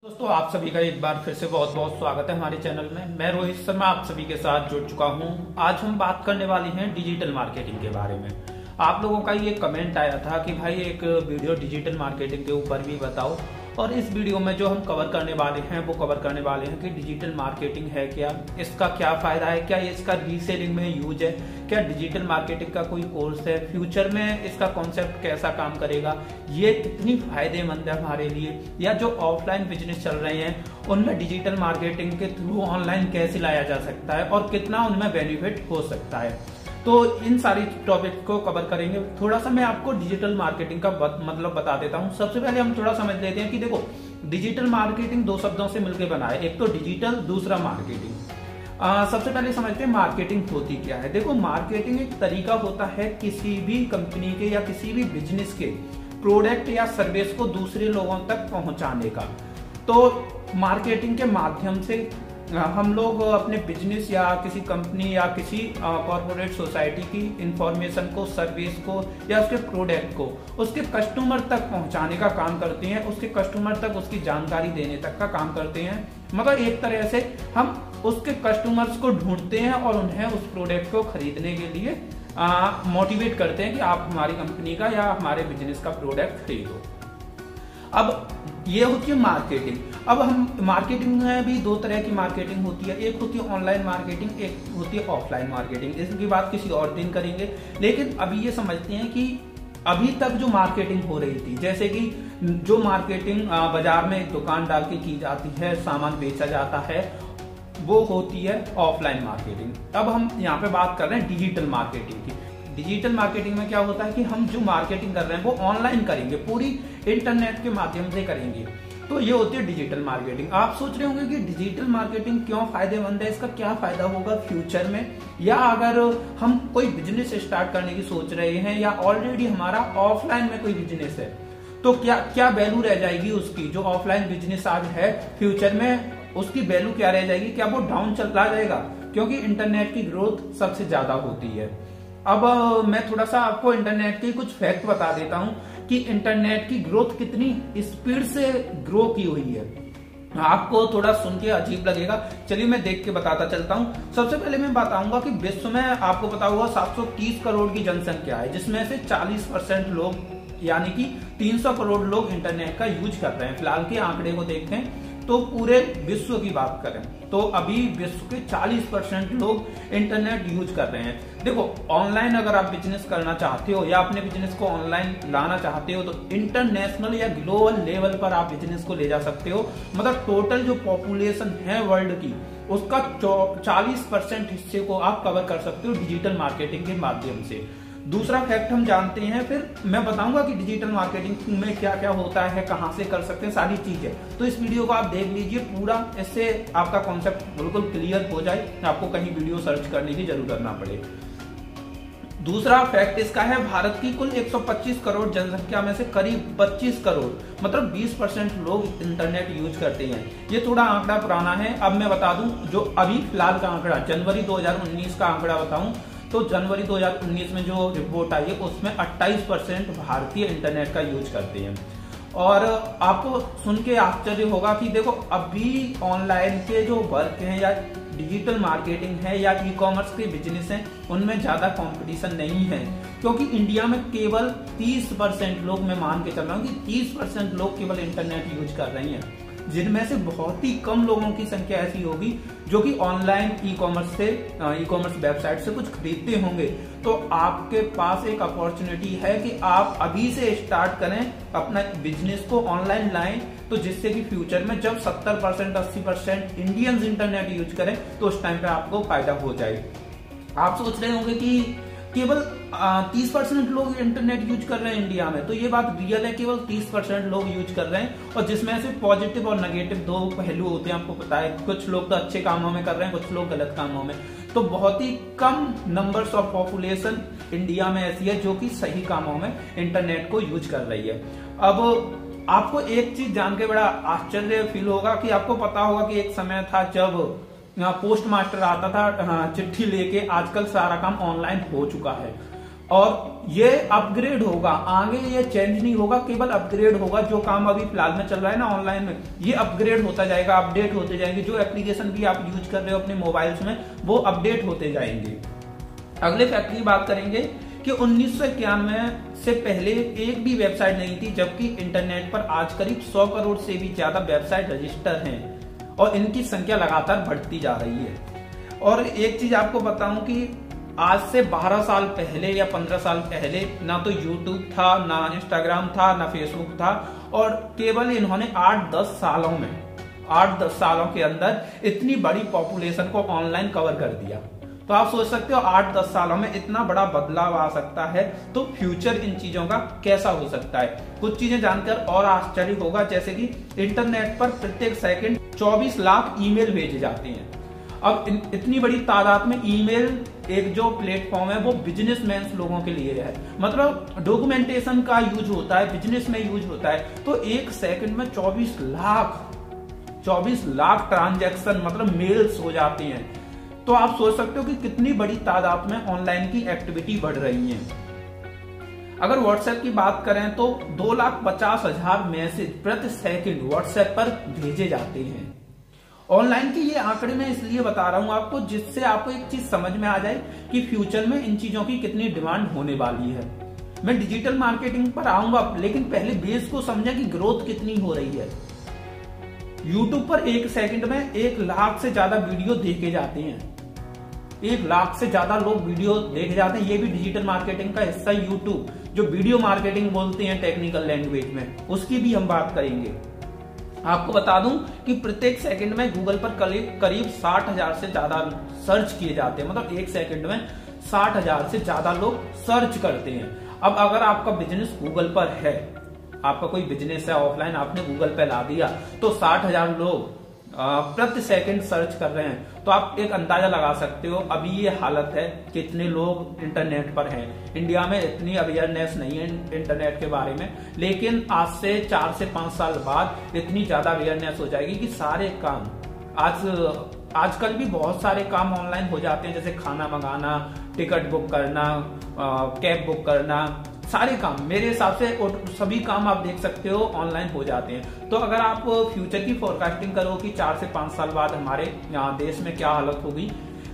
दोस्तों आप सभी का एक बार फिर से बहुत बहुत स्वागत है हमारे चैनल में। मैं रोहित शर्मा आप सभी के साथ जुड़ चुका हूं। आज हम बात करने वाले हैं डिजिटल मार्केटिंग के बारे में। आप लोगों का ये कमेंट आया था कि भाई एक वीडियो डिजिटल मार्केटिंग के ऊपर भी बताओ, और इस वीडियो में जो हम कवर करने वाले हैं वो कवर करने वाले हैं कि डिजिटल मार्केटिंग है क्या, इसका क्या फायदा है, क्या इसका रीसेलिंग में यूज है, क्या डिजिटल मार्केटिंग का कोई कोर्स है, फ्यूचर में इसका कॉन्सेप्ट कैसा काम करेगा, ये कितनी फायदेमंद है हमारे लिए, या जो ऑफलाइन बिजनेस चल रहे हैं उनमें डिजिटल मार्केटिंग के थ्रू ऑनलाइन कैसे लाया जा सकता है और कितना उनमें बेनिफिट हो सकता है। तो इन सारी टॉपिक को कवर करेंगे। थोड़ा सा मैं आपको डिजिटल मार्केटिंग का मतलब बता देता हूं। सबसे पहले हम थोड़ा समझ लेते हैं कि देखो, डिजिटल मार्केटिंग दो शब्दों से मिलकर बना है, एक तो डिजिटल, दूसरा मार्केटिंग। सबसे पहले समझते हैं मार्केटिंग होती क्या है। देखो, मार्केटिंग एक तरीका होता है किसी भी कंपनी के या किसी भी बिजनेस के प्रोडक्ट या सर्विस को दूसरे लोगों तक पहुंचाने का। तो मार्केटिंग के माध्यम से हम लोग अपने बिजनेस या किसी कंपनी या किसी कॉर्पोरेट सोसाइटी की इंफॉर्मेशन को, सर्विस को या उसके प्रोडक्ट को उसके कस्टमर तक पहुंचाने का काम करते हैं, उसके कस्टमर तक उसकी जानकारी देने तक का काम करते हैं। मगर एक तरह से हम उसके कस्टमर्स को ढूंढते हैं और उन्हें उस प्रोडक्ट को खरीदने के लिए मोटिवेट करते हैं कि आप हमारी कंपनी का या हमारे बिजनेस का प्रोडक्ट खरीदो। अब ये होती है मार्केटिंग। अब हम मार्केटिंग में भी दो तरह की मार्केटिंग होती है, एक होती है ऑनलाइन मार्केटिंग, एक होती है ऑफलाइन मार्केटिंग। इसकी बात किसी और दिन करेंगे, लेकिन अभी ये समझते हैं कि अभी तक जो मार्केटिंग हो रही थी, जैसे कि जो मार्केटिंग बाजार में दुकान डाल के की जाती है, सामान बेचा जाता है, वो होती है ऑफलाइन मार्केटिंग। अब हम यहाँ पे बात कर रहे हैं डिजिटल मार्केटिंग की। डिजिटल मार्केटिंग में क्या होता है कि हम जो मार्केटिंग कर रहे हैं वो ऑनलाइन करेंगे, पूरी इंटरनेट के माध्यम से करेंगे। तो ये होती है डिजिटल मार्केटिंग। आप सोच रहे होंगे कि डिजिटल मार्केटिंग क्यों फायदेमंद है, इसका क्या फायदा होगा फ्यूचर में, या अगर हम कोई बिजनेस स्टार्ट करने की सोच रहे हैं या ऑलरेडी हमारा ऑफलाइन में कोई बिजनेस है तो क्या क्या वैल्यू रह जाएगी उसकी। जो ऑफलाइन बिजनेस आज है, फ्यूचर में उसकी वैल्यू क्या रह जाएगी, क्या वो डाउन चला जाएगा, क्योंकि इंटरनेट की ग्रोथ सबसे ज्यादा होती है। अब मैं थोड़ा सा आपको इंटरनेट के कुछ फैक्ट बता देता हूं कि इंटरनेट की ग्रोथ कितनी स्पीड से ग्रो की हुई है। आपको थोड़ा सुन के अजीब लगेगा, चलिए मैं देख के बताता चलता हूं। सबसे पहले मैं बताऊंगा कि विश्व में आपको पता होगा 730 करोड़ की जनसंख्या है, जिसमें से 40% लोग यानी कि 300 करोड़ लोग इंटरनेट का यूज कर रहे हैं। फिलहाल के आंकड़े को देखें तो पूरे विश्व की बात करें तो अभी विश्व के 40% लोग इंटरनेट यूज कर रहे हैं। देखो, ऑनलाइन अगर आप बिजनेस करना चाहते हो या अपने बिजनेस को ऑनलाइन लाना चाहते हो तो इंटरनेशनल या ग्लोबल लेवल पर आप बिजनेस को ले जा सकते हो। मतलब टोटल जो पॉपुलेशन है वर्ल्ड की, उसका 40% हिस्से को आप कवर कर सकते हो डिजिटल मार्केटिंग के माध्यम से। दूसरा फैक्ट हम जानते हैं, फिर मैं बताऊंगा कि डिजिटल मार्केटिंग में क्या क्या होता है, कहां से कर सकते हैं, सारी चीजें। तो इस वीडियो को आप देख लीजिए पूरा, इससे आपका कॉन्सेप्ट बिल्कुल क्लियर हो जाए, आपको कहीं वीडियो सर्च करने की जरूरत ना पड़े। दूसरा फैक्ट इसका है, भारत की कुल 125 करोड़ जनसंख्या में से करीब 25 करोड़ मतलब 20% लोग इंटरनेट यूज करते हैं। ये थोड़ा आंकड़ा पुराना है। अब मैं बता दूं जो अभी फिलहाल का आंकड़ा, जनवरी 2019 का आंकड़ा बताऊं तो जनवरी 2019 में जो रिपोर्ट आई है उसमें 28% भारतीय इंटरनेट का यूज करते हैं। और आपको सुन के आश्चर्य होगा कि देखो, अभी ऑनलाइन के जो वर्क हैं या डिजिटल मार्केटिंग है या ई कॉमर्स के बिजनेस हैं, उनमें ज्यादा कंपटीशन नहीं है, क्योंकि इंडिया में केवल 30% लोग, मैं मान के चल रहा हूँ कि 30% लोग केवल इंटरनेट यूज कर रहे हैं, जिनमें से बहुत ही कम लोगों की संख्या ऐसी होगी जो कि ऑनलाइन ई कॉमर्स वेबसाइट से कुछ खरीदते होंगे। तो आपके पास एक अपॉर्चुनिटी है कि आप अभी से स्टार्ट करें, अपना बिजनेस को ऑनलाइन लाएं, तो जिससे कि फ्यूचर में जब 70% 80% इंडियंस इंटरनेट यूज करें तो उस टाइम पे आपको फायदा हो जाए। आप सोच रहे होंगे कि केवल 30% लोग इंटरनेट यूज कर रहे हैं इंडिया में, तो ये बात रियल है, केवल 30% लोग यूज कर रहे हैं। और जिसमें से पॉजिटिव और नेगेटिव दो पहलू होते हैं, आपको पता है। कुछ लोग तो अच्छे कामों में कर रहे हैं, कुछ लोग गलत कामों में। तो बहुत ही कम नंबर्स ऑफ पॉपुलेशन इंडिया में ऐसी है जो कि सही कामों में इंटरनेट को यूज कर रही है। अब आपको एक चीज जान के बड़ा आश्चर्य फील होगा कि आपको पता होगा कि एक समय था जब पोस्ट मास्टर आता था चिट्ठी लेके, आजकल सारा काम ऑनलाइन हो चुका है। और ये अपग्रेड होगा, आगे ये चेंज नहीं होगा, केवल अपग्रेड होगा। जो काम अभी फिलहाल में चल रहा है ना ऑनलाइन में, ये अपग्रेड होता जाएगा, अपडेट होते जाएंगे। जो एप्लीकेशन भी आप यूज कर रहे हो अपने मोबाइल्स में, वो अपडेट होते जाएंगे। अगले फैक्ट की बात करेंगे कि 1991 से पहले एक भी वेबसाइट नहीं थी, जबकि इंटरनेट पर आज करीब 100 करोड़ से भी ज्यादा वेबसाइट रजिस्टर हैं और इनकी संख्या लगातार बढ़ती जा रही है। और एक चीज आपको बताऊं कि आज से 12 साल पहले या 15 साल पहले ना तो यूट्यूब था, ना इंस्टाग्राम था, ना फेसबुक था, और केवल इन्होंने 8-10 सालों के अंदर इतनी बड़ी पॉपुलेशन को ऑनलाइन कवर कर दिया। तो आप सोच सकते हो 8-10 सालों में इतना बड़ा बदलाव आ सकता है, तो फ्यूचर इन चीजों का कैसा हो सकता है। कुछ चीजें जानकर और आश्चर्य होगा, जैसे कि इंटरनेट पर प्रत्येक सेकंड 24 लाख ईमेल भेजे जाते हैं। अब इतनी बड़ी तादाद में ईमेल एक जो प्लेटफॉर्म है वो बिजनेसमैन लोगों के लिए है, मतलब डॉक्यूमेंटेशन का यूज होता है, बिजनेस में यूज होता है। तो एक सेकंड में 24 लाख ट्रांजैक्शन मतलब मेल्स हो जाते हैं। तो आप सोच सकते हो कि कितनी बड़ी तादाद में ऑनलाइन की एक्टिविटी बढ़ रही है। अगर व्हाट्सएप की बात करें तो 2,50,000 मैसेज प्रति सेकंड व्हाट्सएप पर भेजे जाते हैं। ऑनलाइन के ये आंकड़े मैं इसलिए बता रहा हूं आपको, जिससे आपको एक चीज समझ में आ जाए कि फ्यूचर में इन चीजों की कितनी डिमांड होने वाली है। मैं डिजिटल मार्केटिंग पर आऊंगा, लेकिन पहले बेस को समझें कि ग्रोथ कितनी हो रही है। यूट्यूब पर एक सेकंड में 1 लाख से ज्यादा वीडियो देखे जाते हैं। 1 लाख से ज्यादा लोग वीडियो देखे जाते हैं। ये भी डिजिटल मार्केटिंग का हिस्सा यूट्यूब, जो वीडियो मार्केटिंग बोलते हैं टेक्निकल लैंग्वेज में, उसकी भी हम बात करेंगे। आपको बता दूं कि प्रत्येक सेकंड में गूगल पर करीब 60,000 से ज्यादा सर्च किए जाते हैं, मतलब एक सेकंड में 60,000 से ज्यादा लोग सर्च करते हैं। अब अगर आपका बिजनेस गूगल पर है, आपका कोई बिजनेस है ऑफलाइन, आपने गूगल पे ला दिया, तो 60,000 लोग प्रति सेकंड सर्च कर रहे हैं। तो आप एक अंदाजा लगा सकते हो अभी ये हालत है, कितने लोग इंटरनेट पर हैं। इंडिया में इतनी अवेयरनेस नहीं है इंटरनेट के बारे में, लेकिन आज से 4 से 5 साल बाद इतनी ज्यादा अवेयरनेस हो जाएगी कि सारे काम आजकल भी बहुत सारे काम ऑनलाइन हो जाते हैं, जैसे खाना मंगाना, टिकट बुक करना, कैब बुक करना, सारे काम मेरे हिसाब से सभी काम आप देख सकते हो ऑनलाइन हो जाते हैं। तो अगर आप फ्यूचर की फोरकास्टिंग करो कि 4 से 5 साल बाद हमारे यहाँ देश में क्या हालत होगी,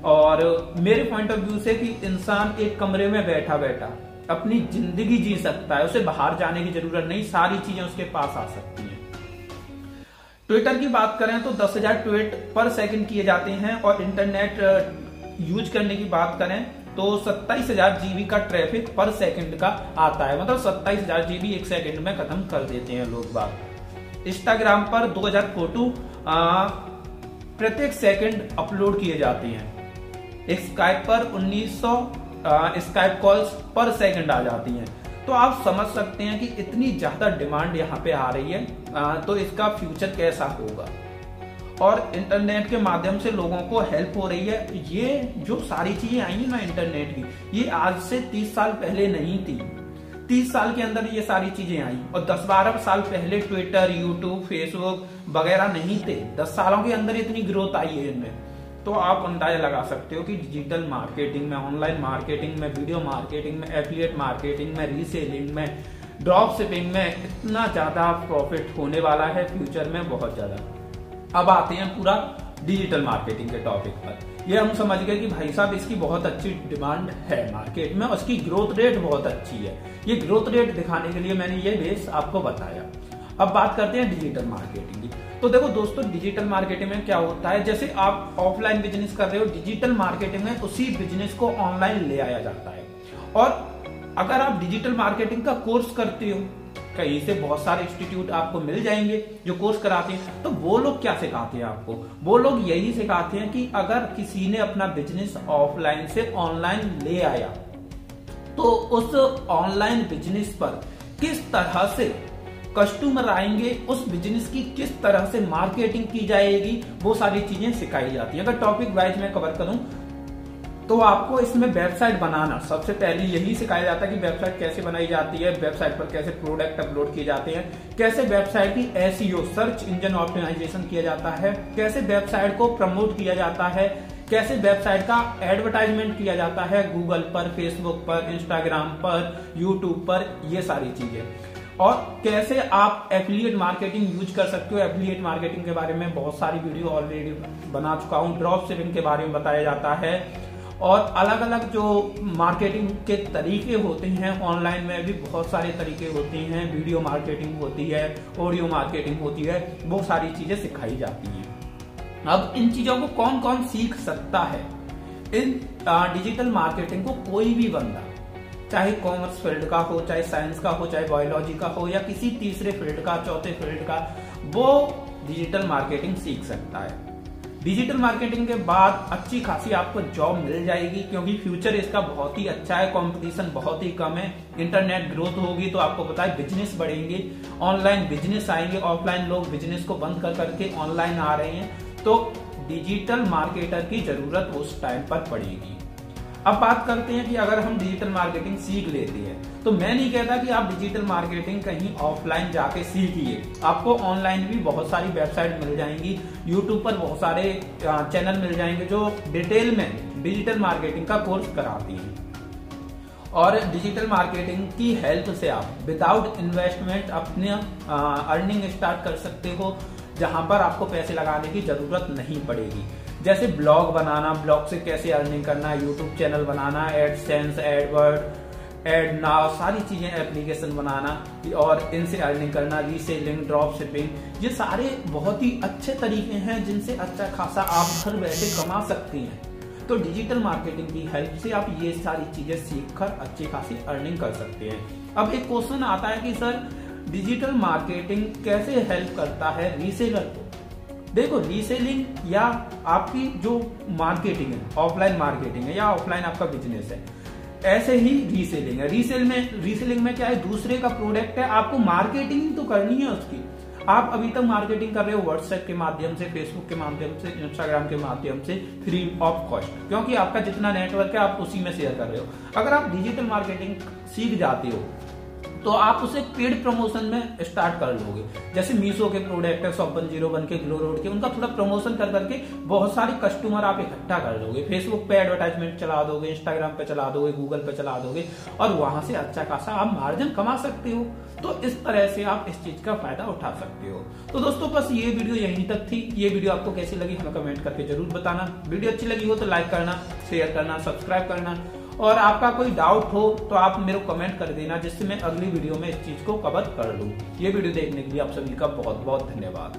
और मेरे पॉइंट ऑफ व्यू से कि इंसान एक कमरे में बैठा बैठा अपनी जिंदगी जी सकता है, उसे बाहर जाने की जरूरत नहीं, सारी चीजें उसके पास आ सकती हैं। ट्विटर की बात करें तो 10,000 ट्वीट पर सेकंड किए जाते हैं, और इंटरनेट यूज करने की बात करें तो 27,000 जीबी का ट्रैफिक पर सेकंड का आता है, मतलब 27,000 जीबी एक सेकंड में खत्म कर देते हैं लोग बात। इंस्टाग्राम पर 2,000 फोटो प्रत्येक सेकंड अपलोड किए जाते हैं। स्काइप पर 1900 स्काइप कॉल्स पर सेकंड आ जाती हैं। तो आप समझ सकते हैं कि इतनी ज्यादा डिमांड यहाँ पे आ रही है, तो इसका फ्यूचर कैसा होगा। और इंटरनेट के माध्यम से लोगों को हेल्प हो रही है। ये जो सारी चीजें आई है ना इंटरनेट की, ये आज से 30 साल पहले नहीं थी। 30 साल के अंदर ये सारी चीजें आई, और 10-12 साल पहले ट्विटर, यूट्यूब, फेसबुक वगैरह नहीं थे। 10 सालों के अंदर इतनी ग्रोथ आई है इनमें। तो आप अंदाजा लगा सकते हो कि डिजिटल मार्केटिंग में, ऑनलाइन मार्केटिंग में, वीडियो मार्केटिंग में, एफिलिएट मार्केटिंग में, रीसेलिंग में, ड्रॉप शिपिंग में इतना ज्यादा प्रॉफिट होने वाला है फ्यूचर में, बहुत ज्यादा। अब आते हैं पूरा डिजिटल मार्केटिंग के टॉपिक पर। ये हम समझ गए कि भाई साहब इसकी बहुत अच्छी डिमांड है मार्केट में, उसकी ग्रोथ रेट बहुत अच्छी है। ये ग्रोथ रेट दिखाने के लिए मैंने ये बेस आपको बताया। अब बात करते हैं डिजिटल मार्केटिंग की। तो देखो दोस्तों, डिजिटल मार्केटिंग में क्या होता है, जैसे आप ऑफलाइन बिजनेस कर रहे हो, डिजिटल मार्केटिंग में उसी बिजनेस को ऑनलाइन ले आया जाता है। और अगर आप डिजिटल मार्केटिंग का कोर्स करते हो, कहीं से बहुत सारे इंस्टीट्यूट आपको मिल जाएंगे जो कोर्स कराते हैं, तो वो लोग क्या सिखाते हैं आपको, वो लोग यही सिखाते हैं कि अगर किसी ने अपना बिजनेस ऑफलाइन से ऑनलाइन ले आया, तो उस ऑनलाइन बिजनेस पर किस तरह से कस्टमर आएंगे, उस बिजनेस की किस तरह से मार्केटिंग की जाएगी, वो सारी चीजें सिखाई जाती है। अगर टॉपिक वाइज में कवर करूं तो आपको इसमें वेबसाइट बनाना सबसे पहले यही सिखाया जाता है कि वेबसाइट कैसे बनाई जाती है, वेबसाइट पर कैसे प्रोडक्ट अपलोड किए जाते हैं, कैसे वेबसाइट की एसईओ सर्च इंजन ऑप्टिमाइजेशन किया जाता है, कैसे वेबसाइट को प्रमोट किया जाता है, कैसे वेबसाइट का एडवर्टाइजमेंट किया जाता है गूगल पर, फेसबुक पर, इंस्टाग्राम पर, यूट्यूब पर, ये सारी चीजें, और कैसे आप एफिलिएट मार्केटिंग यूज कर सकते हो। एफिलिएट मार्केटिंग के बारे में बहुत सारी वीडियो ऑलरेडी बना चुका हूं। ड्रॉप शिपिंग के बारे में बताया जाता है, और अलग अलग जो मार्केटिंग के तरीके होते हैं, ऑनलाइन में भी बहुत सारे तरीके होते हैं। वीडियो मार्केटिंग होती है, ऑडियो मार्केटिंग होती है, वो सारी चीजें सिखाई जाती हैं। अब इन चीजों को कौन कौन सीख सकता है? इन डिजिटल मार्केटिंग को कोई भी बंदा, चाहे कॉमर्स फील्ड का हो, चाहे साइंस का हो, चाहे बायोलॉजी का हो, या किसी तीसरे फील्ड का, चौथे फील्ड का, वो डिजिटल मार्केटिंग सीख सकता है। डिजिटल मार्केटिंग के बाद अच्छी खासी आपको जॉब मिल जाएगी, क्योंकि फ्यूचर इसका बहुत ही अच्छा है, कंपटीशन बहुत ही कम है। इंटरनेट ग्रोथ होगी तो आपको पता है बिजनेस बढ़ेंगे, ऑनलाइन बिजनेस आएंगे, ऑफलाइन लोग बिजनेस को बंद कर करके ऑनलाइन आ रहे हैं, तो डिजिटल मार्केटर की जरूरत उस टाइम पर पड़ेगी। अब बात करते हैं कि अगर हम डिजिटल मार्केटिंग सीख लेते हैं, तो मैं नहीं कहता कि आप डिजिटल मार्केटिंग कहीं ऑफलाइन जाके सीखिए। आपको ऑनलाइन भी बहुत सारी वेबसाइट मिल जाएंगी, यूट्यूब पर बहुत सारे चैनल मिल जाएंगे जो डिटेल में डिजिटल मार्केटिंग का कोर्स कराती हैं। और डिजिटल मार्केटिंग की हेल्प से आप विदाउट इन्वेस्टमेंट अपने अर्निंग स्टार्ट कर सकते हो, जहां पर आपको पैसे लगाने की जरूरत नहीं पड़ेगी। जैसे ब्लॉग बनाना, ब्लॉग से कैसे अर्निंग करना, यूट्यूब चैनल बनाना, एडसेंस, एडवर्ड, एड नाउ, सारी चीजें एप्लीकेशन बनाना और इनसे अर्निंग करना, रीसेलिंग, ड्रॉप शिपिंग, ये सारे बहुत ही अच्छे तरीके हैं जिनसे अच्छा खासा आप घर बैठे कमा सकती हैं। तो डिजिटल मार्केटिंग की हेल्प से आप ये सारी चीजें सीखकर अच्छी खासी अर्निंग कर सकते हैं। अब एक क्वेश्चन आता है कि सर डिजिटल मार्केटिंग कैसे हेल्प करता है रीसेलर को? देखो, रीसेलिंग या आपकी जो मार्केटिंग है, ऑफलाइन मार्केटिंग है या ऑफलाइन आपका बिजनेस है, ऐसे ही रीसेलिंग है। रीसेलिंग में क्या है, दूसरे का प्रोडक्ट है, आपको मार्केटिंग तो करनी है उसकी। आप अभी तक मार्केटिंग कर रहे हो व्हाट्सएप के माध्यम से, फेसबुक के माध्यम से, इंस्टाग्राम के माध्यम से, फ्री ऑफ कॉस्ट, क्योंकि आपका जितना नेटवर्क है आप उसी में शेयर कर रहे हो। अगर आप डिजिटल मार्केटिंग सीख जाते हो तो आप उसे पेड प्रमोशन में स्टार्ट कर लोगे। जैसे मीशो के प्रोडक्ट है, शॉप 101 के, ग्लो रोड के, उनका थोड़ा प्रमोशन कर करके बहुत सारे कस्टमर आप इकट्ठा कर लोगे। फेसबुक पे एडवर्टाइजमेंट चला दोगे, इंस्टाग्राम पे चला दोगे, गूगल पे चला दोगे, और वहां से अच्छा खासा आप मार्जिन कमा सकते हो। तो इस तरह से आप इस चीज का फायदा उठा सकते हो। तो दोस्तों, बस ये वीडियो यहीं तक थी। ये वीडियो आपको कैसी लगी हमें कमेंट करके जरूर बताना। वीडियो अच्छी लगी हो तो लाइक करना, शेयर करना, सब्सक्राइब करना, और आपका कोई डाउट हो तो आप मेरे को कमेंट कर देना, जिससे मैं अगली वीडियो में इस चीज को कवर कर लूं। ये वीडियो देखने के लिए आप सभी का बहुत बहुत धन्यवाद।